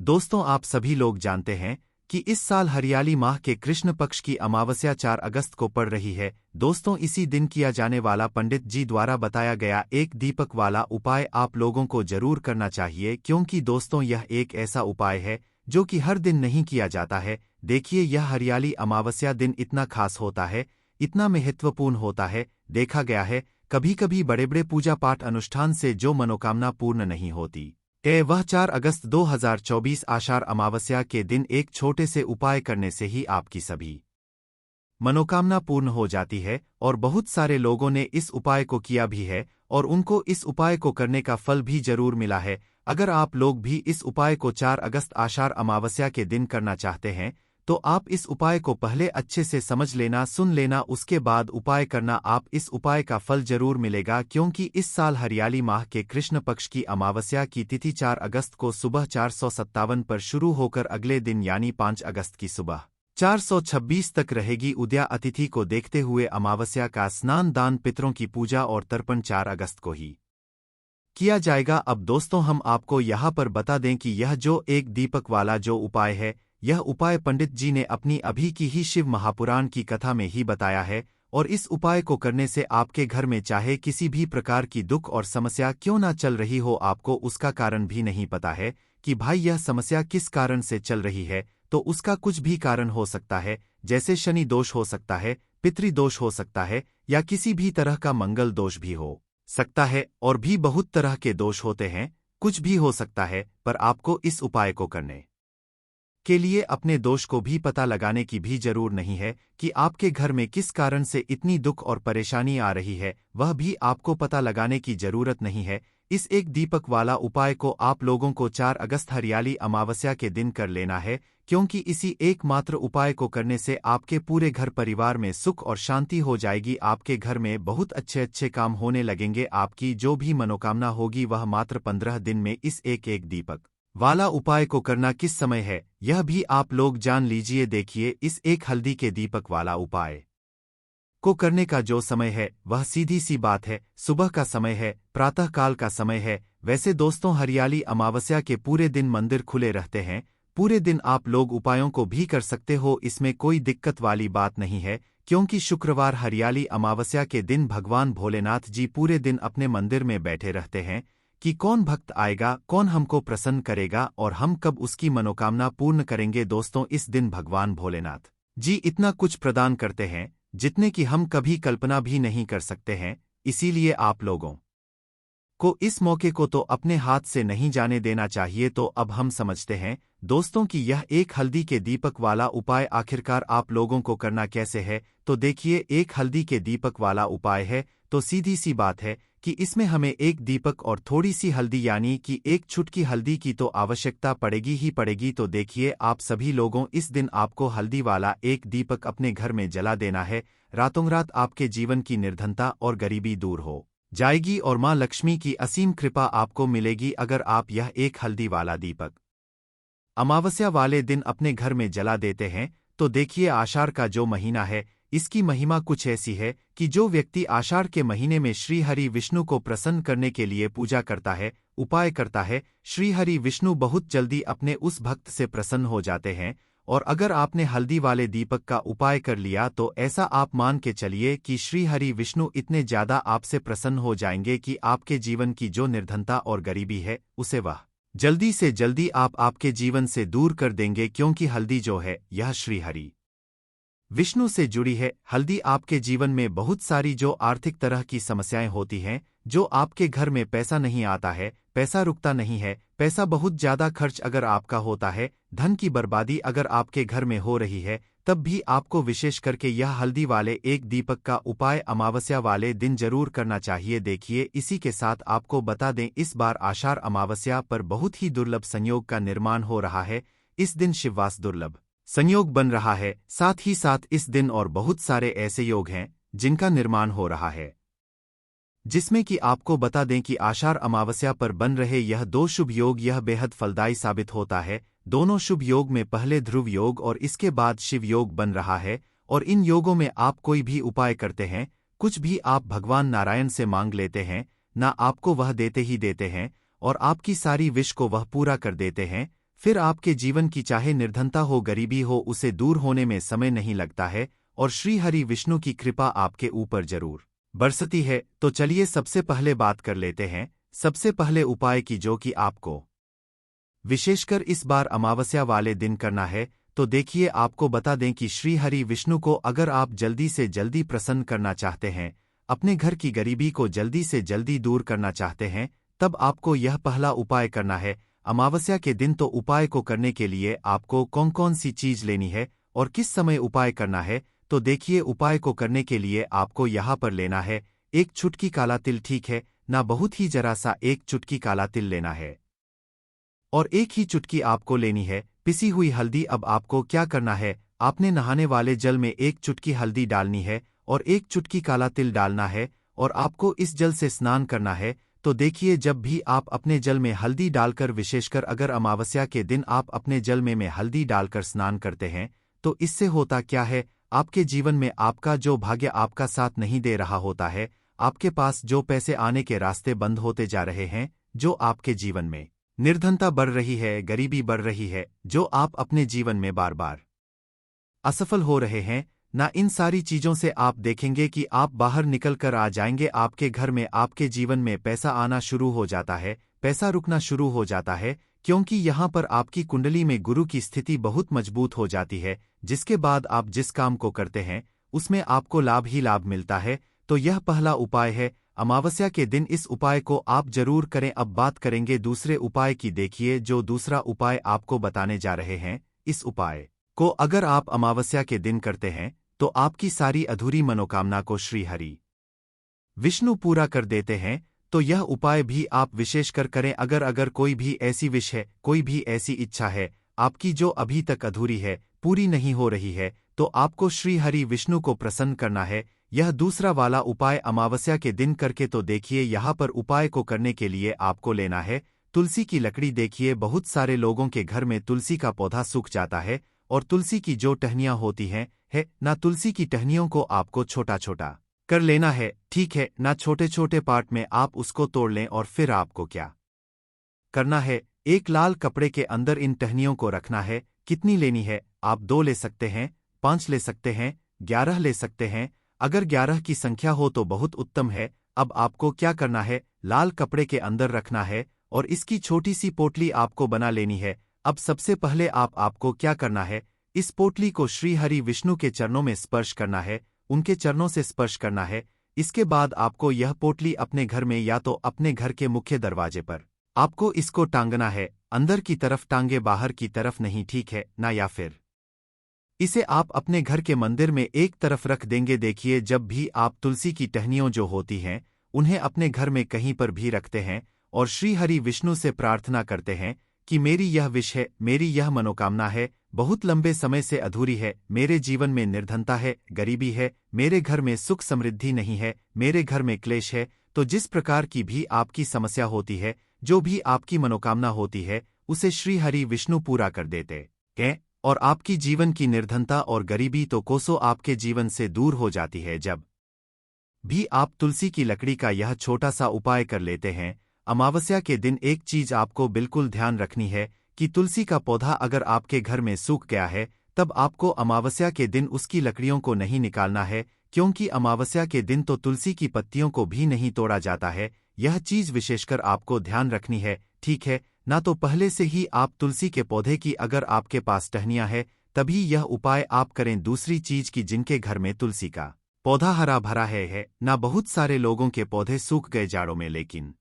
दोस्तों, आप सभी लोग जानते हैं कि इस साल हरियाली माह के कृष्ण पक्ष की अमावस्या 4 अगस्त को पड़ रही है। दोस्तों, इसी दिन किया जाने वाला पंडित जी द्वारा बताया गया एक दीपक वाला उपाय आप लोगों को जरूर करना चाहिए, क्योंकि दोस्तों यह एक ऐसा उपाय है जो कि हर दिन नहीं किया जाता है। देखिए, यह हरियाली अमावस्या दिन इतना खास होता है, इतना महत्वपूर्ण होता है। देखा गया है कभी कभी बड़े बड़े पूजा पाठ अनुष्ठान से जो मनोकामना पूर्ण नहीं होती वह 4 अगस्त 2024 आषाढ़ अमावस्या के दिन एक छोटे से उपाय करने से ही आपकी सभी मनोकामना पूर्ण हो जाती है। और बहुत सारे लोगों ने इस उपाय को किया भी है और उनको इस उपाय को करने का फल भी जरूर मिला है। अगर आप लोग भी इस उपाय को 4 अगस्त आषाढ़ अमावस्या के दिन करना चाहते हैं तो आप इस उपाय को पहले अच्छे से समझ लेना, सुन लेना, उसके बाद उपाय करना। आप इस उपाय का फल जरूर मिलेगा, क्योंकि इस साल हरियाली माह के कृष्ण पक्ष की अमावस्या की तिथि 4 अगस्त को सुबह 457 पर शुरू होकर अगले दिन यानी 5 अगस्त की सुबह 426 तक रहेगी। उदया अतिथि को देखते हुए अमावस्या का स्नान, दान, पितरों की पूजा और तर्पण 4 अगस्त को ही किया जाएगा। अब दोस्तों, हम आपको यहाँ पर बता दें कि यह जो एक दीपक वाला जो उपाय है, यह उपाय पंडित जी ने अपनी अभी की ही शिव महापुराण की कथा में ही बताया है। और इस उपाय को करने से आपके घर में चाहे किसी भी प्रकार की दुख और समस्या क्यों ना चल रही हो, आपको उसका कारण भी नहीं पता है कि भाई यह समस्या किस कारण से चल रही है, तो उसका कुछ भी कारण हो सकता है। जैसे शनि दोष हो सकता है, पितृदोष हो सकता है, या किसी भी तरह का मंगल दोष भी हो सकता है, और भी बहुत तरह के दोष होते हैं, कुछ भी हो सकता है। पर आपको इस उपाय को करने के लिए अपने दोष को भी पता लगाने की भी जरूर नहीं है कि आपके घर में किस कारण से इतनी दुख और परेशानी आ रही है, वह भी आपको पता लगाने की जरूरत नहीं है। इस एक दीपक वाला उपाय को आप लोगों को 4 अगस्त हरियाली अमावस्या के दिन कर लेना है, क्योंकि इसी एकमात्र उपाय को करने से आपके पूरे घर परिवार में सुख और शांति हो जाएगी। आपके घर में बहुत अच्छे अच्छे काम होने लगेंगे। आपकी जो भी मनोकामना होगी वह मात्र 15 दिन में इस एक दीपक वाला उपाय को करना किस समय है, यह भी आप लोग जान लीजिए। देखिए, इस एक हल्दी के दीपक वाला उपाय को करने का जो समय है वह सीधी सी बात है, सुबह का समय है, प्रातः काल का समय है। वैसे दोस्तों, हरियाली अमावस्या के पूरे दिन मंदिर खुले रहते हैं, पूरे दिन आप लोग उपायों को भी कर सकते हो, इसमें कोई दिक्कत वाली बात नहीं है। क्योंकि शुक्रवार हरियाली अमावस्या के दिन भगवान भोलेनाथ जी पूरे दिन अपने मंदिर में बैठे रहते हैं कि कौन भक्त आएगा, कौन हमको प्रसन्न करेगा और हम कब उसकी मनोकामना पूर्ण करेंगे। दोस्तों, इस दिन भगवान भोलेनाथ जी इतना कुछ प्रदान करते हैं जितने कि हम कभी कल्पना भी नहीं कर सकते हैं। इसीलिए आप लोगों को इस मौके को तो अपने हाथ से नहीं जाने देना चाहिए। तो अब हम समझते हैं दोस्तों कि यह एक हल्दी के दीपक वाला उपाय आखिरकार आप लोगों को करना कैसे है। तो देखिए, एक हल्दी के दीपक वाला उपाय है तो सीधी सी बात है कि इसमें हमें एक दीपक और थोड़ी सी हल्दी यानी कि एक चुटकी हल्दी की तो आवश्यकता पड़ेगी ही पड़ेगी। तो देखिए, आप सभी लोगों, इस दिन आपको हल्दी वाला एक दीपक अपने घर में जला देना है। रातों रात आपके जीवन की निर्धनता और गरीबी दूर हो जाएगी और मां लक्ष्मी की असीम कृपा आपको मिलेगी अगर आप यह एक हल्दी वाला दीपक अमावस्या वाले दिन अपने घर में जला देते हैं। तो देखिए, आषाढ़ का जो महीना है इसकी महिमा कुछ ऐसी है कि जो व्यक्ति आषाढ़ के महीने में श्री हरि विष्णु को प्रसन्न करने के लिए पूजा करता है, उपाय करता है, श्री हरि विष्णु बहुत जल्दी अपने उस भक्त से प्रसन्न हो जाते हैं। और अगर आपने हल्दी वाले दीपक का उपाय कर लिया तो ऐसा आप मान के चलिए कि श्री हरि विष्णु इतने ज्यादा आपसे प्रसन्न हो जाएंगे कि आपके जीवन की जो निर्धनता और गरीबी है उसे वह जल्दी से जल्दी आपके जीवन से दूर कर देंगे। क्योंकि हल्दी जो है यह श्री हरि विष्णु से जुड़ी है। हल्दी आपके जीवन में बहुत सारी जो आर्थिक तरह की समस्याएं होती हैं, जो आपके घर में पैसा नहीं आता है, पैसा रुकता नहीं है, पैसा बहुत ज्यादा खर्च अगर आपका होता है, धन की बर्बादी अगर आपके घर में हो रही है, तब भी आपको विशेष करके यह हल्दी वाले एक दीपक का उपाय अमावस्या वाले दिन जरूर करना चाहिए। देखिए, इसी के साथ आपको बता दें, इस बार आषाढ़ अमावस्या पर बहुत ही दुर्लभ संयोग का निर्माण हो रहा है। इस दिन शिववास दुर्लभ संयोग बन रहा है। साथ ही साथ इस दिन और बहुत सारे ऐसे योग हैं जिनका निर्माण हो रहा है, जिसमें कि आपको बता दें कि आषाढ़ अमावस्या पर बन रहे यह 2 शुभ योग यह बेहद फलदायी साबित होता है। दोनों शुभ योग में पहले ध्रुव योग और इसके बाद शिव योग बन रहा है। और इन योगों में आप कोई भी उपाय करते हैं, कुछ भी आप भगवान नारायण से मांग लेते हैं, ना आपको वह देते ही देते हैं और आपकी सारी विश को वह पूरा कर देते हैं। फिर आपके जीवन की चाहे निर्धनता हो गरीबी हो उसे दूर होने में समय नहीं लगता है और श्री हरि विष्णु की कृपा आपके ऊपर जरूर बरसती है। तो चलिए सबसे पहले बात कर लेते हैं सबसे पहले उपाय की, जो कि आपको विशेषकर इस बार अमावस्या वाले दिन करना है। तो देखिए आपको बता दें कि श्री हरि विष्णु को अगर आप जल्दी से जल्दी प्रसन्न करना चाहते हैं, अपने घर की गरीबी को जल्दी से जल्दी दूर करना चाहते हैं, तब आपको यह पहला उपाय करना है अमावस्या के दिन। तो उपाय को करने के लिए आपको कौन कौन सी चीज लेनी है और किस समय उपाय करना है, तो देखिए उपाय को करने के लिए आपको यहाँ पर लेना है एक चुटकी काला तिल, ठीक है ना, बहुत ही जरा सा एक चुटकी काला तिल लेना है और एक ही चुटकी आपको लेनी है पिसी हुई हल्दी। अब आपको क्या करना है, आपने नहाने वाले जल में एक चुटकी हल्दी डालनी है और एक चुटकी काला तिल डालना है और आपको इस जल से स्नान करना है। तो देखिए जब भी आप अपने जल में हल्दी डालकर, विशेषकर अगर अमावस्या के दिन आप अपने जल में हल्दी डालकर स्नान करते हैं, तो इससे होता क्या है, आपके जीवन में आपका जो भाग्य आपका साथ नहीं दे रहा होता है, आपके पास जो पैसे आने के रास्ते बंद होते जा रहे हैं, जो आपके जीवन में निर्धनता बढ़ रही है, गरीबी बढ़ रही है, जो आप अपने जीवन में बार बार असफल हो रहे हैं ना, इन सारी चीजों से आप देखेंगे कि आप बाहर निकल कर आ जाएंगे। आपके घर में, आपके जीवन में पैसा आना शुरू हो जाता है, पैसा रुकना शुरू हो जाता है, क्योंकि यहाँ पर आपकी कुंडली में गुरु की स्थिति बहुत मजबूत हो जाती है, जिसके बाद आप जिस काम को करते हैं उसमें आपको लाभ ही लाभ मिलता है। तो यह पहला उपाय है अमावस्या के दिन, इस उपाय को आप जरूर करें। अब बात करेंगे दूसरे उपाय की। देखिए जो दूसरा उपाय आपको बताने जा रहे हैं, इस उपाय को अगर आप अमावस्या के दिन करते हैं तो आपकी सारी अधूरी मनोकामना को श्री हरि विष्णु पूरा कर देते हैं। तो यह उपाय भी आप विशेषकर करें अगर कोई भी ऐसी विश है, कोई भी ऐसी इच्छा है आपकी जो अभी तक अधूरी है, पूरी नहीं हो रही है, तो आपको श्री हरि विष्णु को प्रसन्न करना है। यह दूसरा वाला उपाय अमावस्या के दिन करके। तो देखिए यहाँ पर उपाय को करने के लिए आपको लेना है तुलसी की लकड़ी। देखिए बहुत सारे लोगों के घर में तुलसी का पौधा सूख जाता है और तुलसी की जो टहनियां होती हैं है ना, तुलसी की टहनियों को आपको छोटा छोटा कर लेना है, ठीक है ना, छोटे छोटे पार्ट में आप उसको तोड़ लें और फिर आपको क्या करना है, एक लाल कपड़े के अंदर इन टहनियों को रखना है। कितनी लेनी है, आप 2 ले सकते हैं, 5 ले सकते हैं, 11 ले सकते हैं। अगर 11 की संख्या हो तो बहुत उत्तम है। अब आपको क्या करना है, लाल कपड़े के अंदर रखना है और इसकी छोटी सी पोटली आपको बना लेनी है। अब सबसे पहले आपको क्या करना है, इस पोटली को श्री हरि विष्णु के चरणों में स्पर्श करना है, उनके चरणों से स्पर्श करना है। इसके बाद आपको यह पोटली अपने घर में या तो अपने घर के मुख्य दरवाजे पर आपको इसको टांगना है, अंदर की तरफ टांगे, बाहर की तरफ नहीं, ठीक है ना, या फिर इसे आप अपने घर के मंदिर में एक तरफ रख देंगे। देखिए जब भी आप तुलसी की टहनियों जो होती हैं उन्हें अपने घर में कहीं पर भी रखते हैं और श्री हरि विष्णु से प्रार्थना करते हैं कि मेरी यह विश है, मेरी यह मनोकामना है, बहुत लंबे समय से अधूरी है, मेरे जीवन में निर्धनता है, गरीबी है, मेरे घर में सुख समृद्धि नहीं है, मेरे घर में क्लेश है। तो जिस प्रकार की भी आपकी समस्या होती है, जो भी आपकी मनोकामना होती है, उसे श्री हरि विष्णु पूरा कर देते हैं और आपकी जीवन की निर्धनता और गरीबी तो कोसों आपके जीवन से दूर हो जाती है। जब भी आप तुलसी की लकड़ी का यह छोटा सा उपाय कर लेते हैं अमावस्या के दिन, एक चीज आपको बिल्कुल ध्यान रखनी है कि तुलसी का पौधा अगर आपके घर में सूख गया है, तब आपको अमावस्या के दिन उसकी लकड़ियों को नहीं निकालना है, क्योंकि अमावस्या के दिन तो तुलसी की पत्तियों को भी नहीं तोड़ा जाता है। यह चीज विशेषकर आपको ध्यान रखनी है, ठीक है ना। तो पहले से ही आप तुलसी के पौधे की अगर आपके पास टहनियां है तभी यह उपाय आप करें। दूसरी चीज की जिनके घर में तुलसी का पौधा हरा भरा है ना, बहुत सारे लोगों के पौधे सूख गए जाड़ों में, लेकिन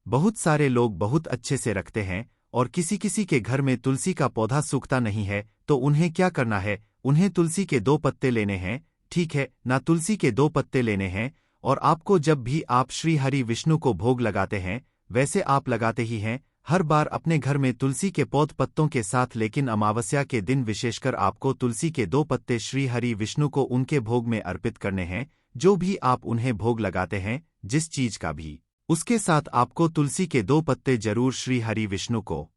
बहुत सारे लोग बहुत अच्छे से रखते हैं और किसी किसी के घर में तुलसी का पौधा सूखता नहीं है, तो उन्हें क्या करना है, उन्हें तुलसी के 2 पत्ते लेने हैं, ठीक है ना, तुलसी के 2 पत्ते लेने हैं। और आपको जब भी आप श्री हरि विष्णु को भोग लगाते हैं, वैसे आप लगाते ही हैं हर बार अपने घर में तुलसी के पौध पत्तों के साथ, लेकिन अमावस्या के दिन विशेषकर आपको तुलसी के 2 पत्ते श्री हरि विष्णु को उनके भोग में अर्पित करने हैं। जो भी आप उन्हें भोग लगाते हैं, जिस चीज का भी, उसके साथ आपको तुलसी के 2 पत्ते जरूर श्री हरि विष्णु को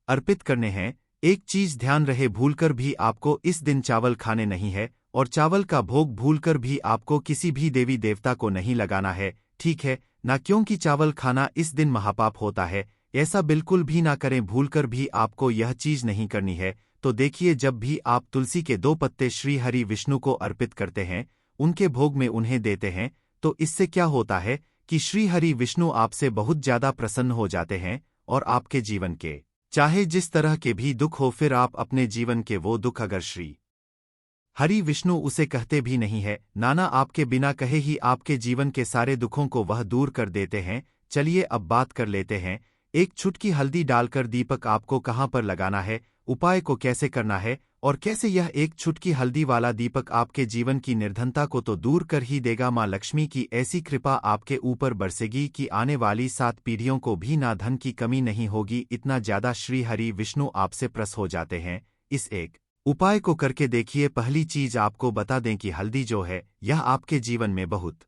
अर्पित करने हैं। एक चीज ध्यान रहे, भूलकर भी आपको इस दिन चावल खाने नहीं है और चावल का भोग भूलकर भी आपको किसी भी देवी देवता को नहीं लगाना है, ठीक है ना, क्योंकि चावल खाना इस दिन महापाप होता है। ऐसा बिल्कुल भी ना करें, भूलकर भी आपको यह चीज नहीं करनी है। तो देखिए, जब भी आप तुलसी के 2 पत्ते श्री हरि विष्णु को अर्पित करते हैं, उनके भोग में उन्हें देते हैं, तो इससे क्या होता है कि श्री हरि विष्णु आपसे बहुत ज्यादा प्रसन्न हो जाते हैं और आपके जीवन के चाहे जिस तरह के भी दुख हो, फिर आप अपने जीवन के वो दुख अगर श्री हरि विष्णु उसे कहते भी नहीं है, नाना आपके बिना कहे ही आपके जीवन के सारे दुखों को वह दूर कर देते हैं। चलिए अब बात कर लेते हैं। एक चुटकी हल्दी डालकर दीपक आपको कहाँ पर लगाना है, उपाय को कैसे करना है और कैसे यह एक चुटकी हल्दी वाला दीपक आपके जीवन की निर्धनता को तो दूर कर ही देगा, मां लक्ष्मी की ऐसी कृपा आपके ऊपर बरसेगी कि आने वाली 7 पीढ़ियों को भी ना धन की कमी नहीं होगी। इतना ज्यादा श्री हरि विष्णु आपसे प्रसन्न हो जाते हैं। इस एक उपाय को करके देखिए। पहली चीज आपको बता दें कि हल्दी जो है यह आपके जीवन में बहुत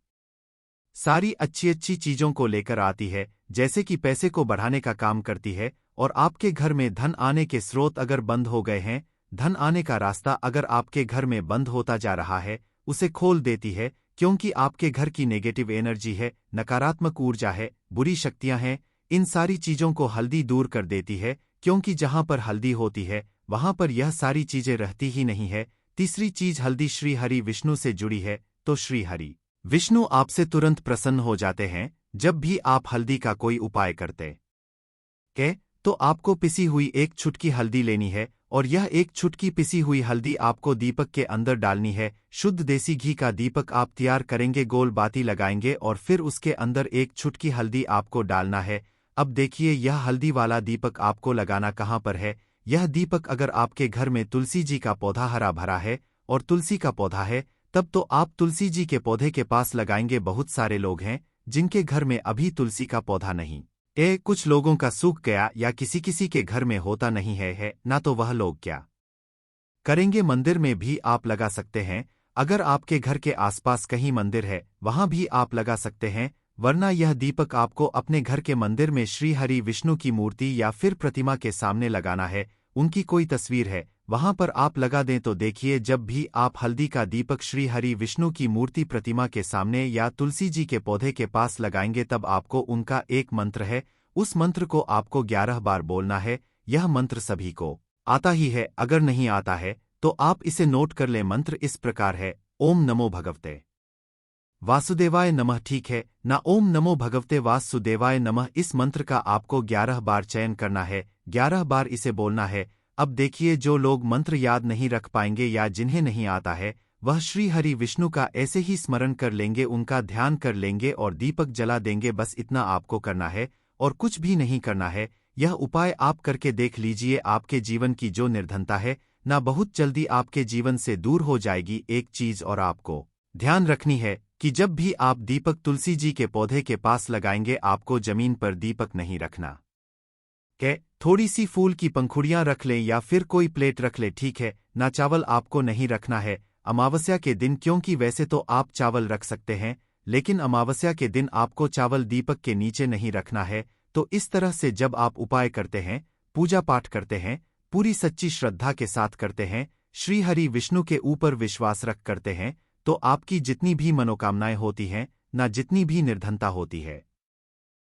सारी अच्छी अच्छी चीजों को लेकर आती है, जैसे कि पैसे को बढ़ाने का काम करती है और आपके घर में धन आने के स्रोत अगर बंद हो गए हैं, धन आने का रास्ता अगर आपके घर में बंद होता जा रहा है, उसे खोल देती है। क्योंकि आपके घर की नेगेटिव एनर्जी है, नकारात्मक ऊर्जा है, बुरी शक्तियां हैं, इन सारी चीजों को हल्दी दूर कर देती है। क्योंकि जहां पर हल्दी होती है वहां पर यह सारी चीजें रहती ही नहीं है। तीसरी चीज, हल्दी श्री हरि विष्णु से जुड़ी है, तो श्री हरि विष्णु आपसे तुरंत प्रसन्न हो जाते हैं। जब भी आप हल्दी का कोई उपाय करते के तो आपको पिसी हुई एक चुटकी हल्दी लेनी है और यह एक चुटकी पिसी हुई हल्दी आपको दीपक के अंदर डालनी है। शुद्ध देसी घी का दीपक आप तैयार करेंगे, गोल बाती लगाएंगे और फिर उसके अंदर एक चुटकी हल्दी आपको डालना है। अब देखिए, यह हल्दी वाला दीपक आपको लगाना कहाँ पर है। यह दीपक अगर आपके घर में तुलसी जी का पौधा हरा भरा है और तुलसी का पौधा है, तब तो आप तुलसी जी के पौधे के पास लगाएंगे। बहुत सारे लोग हैं जिनके घर में अभी तुलसी का पौधा नहीं कुछ लोगों का सूख गया या किसी किसी के घर में होता नहीं है ना, तो वह लोग क्या करेंगे, मंदिर में भी आप लगा सकते हैं। अगर आपके घर के आसपास कहीं मंदिर है वहां भी आप लगा सकते हैं, वरना यह दीपक आपको अपने घर के मंदिर में श्री हरि विष्णु की मूर्ति या फिर प्रतिमा के सामने लगाना है। उनकी कोई तस्वीर है वहां पर आप लगा दें। तो देखिए, जब भी आप हल्दी का दीपक श्री हरि विष्णु की मूर्ति प्रतिमा के सामने या तुलसी जी के पौधे के पास लगाएंगे, तब आपको उनका एक मंत्र है, उस मंत्र को आपको 11 बार बोलना है। यह मंत्र सभी को आता ही है, अगर नहीं आता है तो आप इसे नोट कर लें। मंत्र इस प्रकार है, ओम नमो भगवते वासुदेवाय नमः। ठीक है ना, ओम नमो भगवते वासुदेवाय नमः। इस मंत्र का आपको 11 बार चयन करना है, 11 बार इसे बोलना है। अब देखिए, जो लोग मंत्र याद नहीं रख पाएंगे या जिन्हें नहीं आता है, वह श्री हरि विष्णु का ऐसे ही स्मरण कर लेंगे, उनका ध्यान कर लेंगे और दीपक जला देंगे। बस इतना आपको करना है और कुछ भी नहीं करना है। यह उपाय आप करके देख लीजिए, आपके जीवन की जो निर्धनता है ना, बहुत जल्दी आपके जीवन से दूर हो जाएगी। एक चीज और आपको ध्यान रखनी है कि जब भी आप दीपक तुलसी जी के पौधे के पास लगाएंगे, आपको जमीन पर दीपक नहीं रखना के थोड़ी सी फूल की पंखुड़ियां रख लें या फिर कोई प्लेट रख ले, ठीक है ना। चावल आपको नहीं रखना है अमावस्या के दिन, क्योंकि वैसे तो आप चावल रख सकते हैं, लेकिन अमावस्या के दिन आपको चावल दीपक के नीचे नहीं रखना है। तो इस तरह से जब आप उपाय करते हैं, पूजा पाठ करते हैं, पूरी सच्ची श्रद्धा के साथ करते हैं, श्री हरि विष्णु के ऊपर विश्वास रख करते हैं, तो आपकी जितनी भी मनोकामनाएं होती हैं ना, जितनी भी निर्धनता होती है,